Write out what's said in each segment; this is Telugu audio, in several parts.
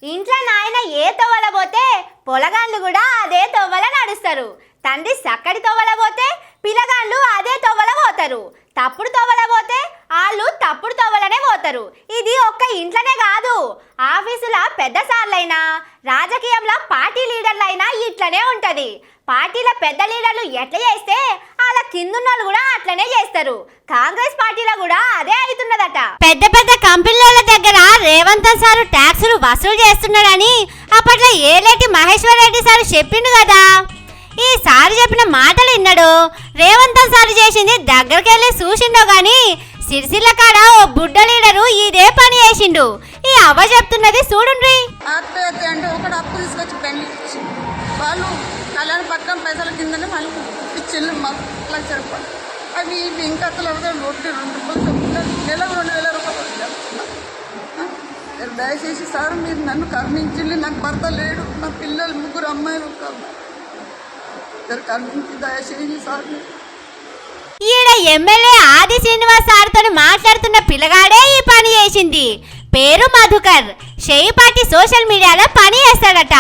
ఇంట్లో నాయన ఏ తోవల పోతే పొలగాండ్లు కూడా అదే తోవల నడుస్తారు. తండ్రి చక్కటి తోవల పోతే పిల్లగాండ్లు అదే తోవల పోతారు. తప్పుడు తోవల పోతే వాళ్ళు తప్పుడు తోవలనే పోతారు. ఇది ఒక్క ఇంట్లోనే కాదు, ఆఫీసుల పెద్ద సార్లైనా రాజకీయంలో పార్టీ లీడర్లైనా ఇట్లనే ఉంటది. పార్టీల పెద్ద లీడర్లు ఎట్లా చేస్తే వాళ్ళ కిందున్నోళ్ళు కూడా అట్లనే చేస్తారు. కాంగ్రెస్ పార్టీలో కూడా అదే అవుతున్నదట. పెద్ద పెద్ద కంపెనీల దగ్గర రేవంత్ సారు ట్యాక్సులు వసూలు చేస్తున్నాడని అప్పట్లో ఏలేటి మహేశ్వర్ రెడ్డి సారు చెప్పిండు కదా. ఈ సారు చెప్పిన మాటలు విన్నాడు. రేవంత్ సారు చేసింది దగ్గరకెళ్ళి చూసిండో గాని సిరిసిల్ల కాడ ఓ బుడ్డ లీడరు ఇదే పని చేసిండు. ఈ అవ్వ చెప్తున్నది చూడుండ్రి. ఆత్మహత్య అంటే ఒకటి అప్పు తీసుకొచ్చి పెళ్లి వాళ్ళు అలాంటి పక్కన పైసల కిందనే వాళ్ళు ఇచ్చిండ్రు మాకు లక్ష రూపాయలు. అవి ఇవి ఇంకా అసలు ఒకటి 2 రూపాయలు నెలకు 2000 రూపాయలు. దయచేసి సార్ మీరు నన్ను కరుణించింది. నాకు భర్త లేడు, నా పిల్లలు 3 అమ్మాయిలు, ఒక అమ్మాయి. కరుణించి దయచేసి సార్. ఈడ ఎమ్మెల్యే ఆది శ్రీనివాస్ సార్తో మాట్లాడుతున్న పిల్లగాడే ఈ పని చేసింది. పేరు మధుకర్. షేయిపాటి సోషల్ మీడియాలో పని చేస్తాడట.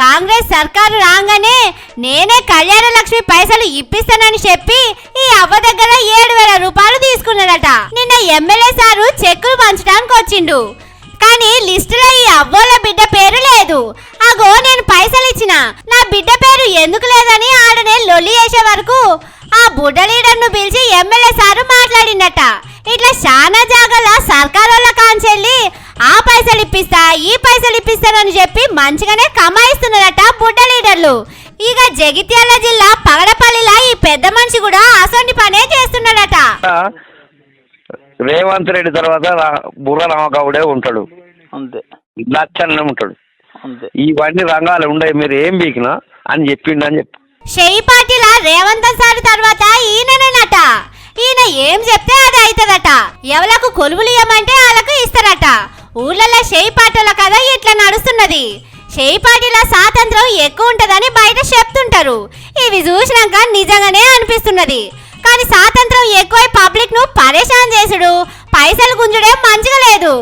కాంగ్రెస్ సర్కారు రాగానే నేనే కళ్యాణ లక్ష్మి పైసలు ఇప్పిస్తానని చెప్పి ఈ అవ్వ దగ్గర 7,000 రూపాయలు తీసుకున్నాడట. నిన్న ఎమ్మెల్యే సారు చెక్కులు పంచడానికి వచ్చిండు. కానీ లిస్టులో ఈ అవ్వోళ్ళ బిడ్డ పేరు లేదు. అగో నేను పైసలు ఇచ్చిన, నా బిడ్డ పేరు ఎందుకు లేదని ఆడనే లొల్లి చేసే వరకు ఆ బుడ్డ లీడర్ను పిలిచి ఎమ్మెల్యే సారు మాట్లాడిందట. ఇట్లా చాలా జాగాల సర్కారోళ్ళ కాంచెల్లి ఆ పైసలు ఇప్పిస్తా ఈ పైసలు ఇప్పిస్తానని చెప్పి మంచిగానే కమాయిస్తున్నారట బుడ్డ లీడర్లు. ఇక జగిత్యాల జిల్లా పగడపల్లిలా ఈ పెద్ద మనిషి కూడా అసొంటి పనే చేస్తున్నాడట. రేవంత్ రెడ్డి తర్వాత బుర్ర రామగౌడే ఉంటాడు, అంతే. లచ్చన్నే ఉంటాడు, అంతే. ఇవన్నీ రంగాలు ఉండవు, మీరు ఏం బీకినా అని చెప్పిండు అని చెప్పి. షేయిపాటిలా రేవంత్ సార్ తర్వాత ఈయననేనట. ఈయన ఏం చెప్తే అది అవుతుందట. ఎవలకు కొలువులు ఇవ్వమంటే వాళ్ళకు ఇస్తారట. ఊళ్ళలో షేయిపాటల కదా ఇట్లా నడుస్తున్నది. షేయిపాటిలో స్వాతంత్రం ఎక్కువ ఉంటదని బయట చెప్తుంటారు. ఇవి చూసినాక నిజంగానే అనిపిస్తున్నది. కానీ స్వాతంత్రం ఎక్కువై పబ్లిక్ ను పరేషాన్ చేసుడు, పైసలు గుంజుడే మంచిగా లేదు.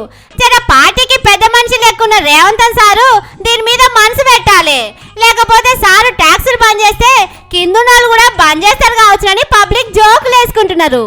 జర పార్టీకి పెద్ద మనిషి లెక్కున్న రేవంత్ సారు దీని మీద మనసు పెట్టాలి. లేకపోతే సారు ట్యాక్సులు బంద్ చేస్తే కిందున్నోళ్ళు కూడా బంద్ చేస్తారు కావచ్చునని పబ్లిక్ జోకులు వేసుకుంటున్నారు.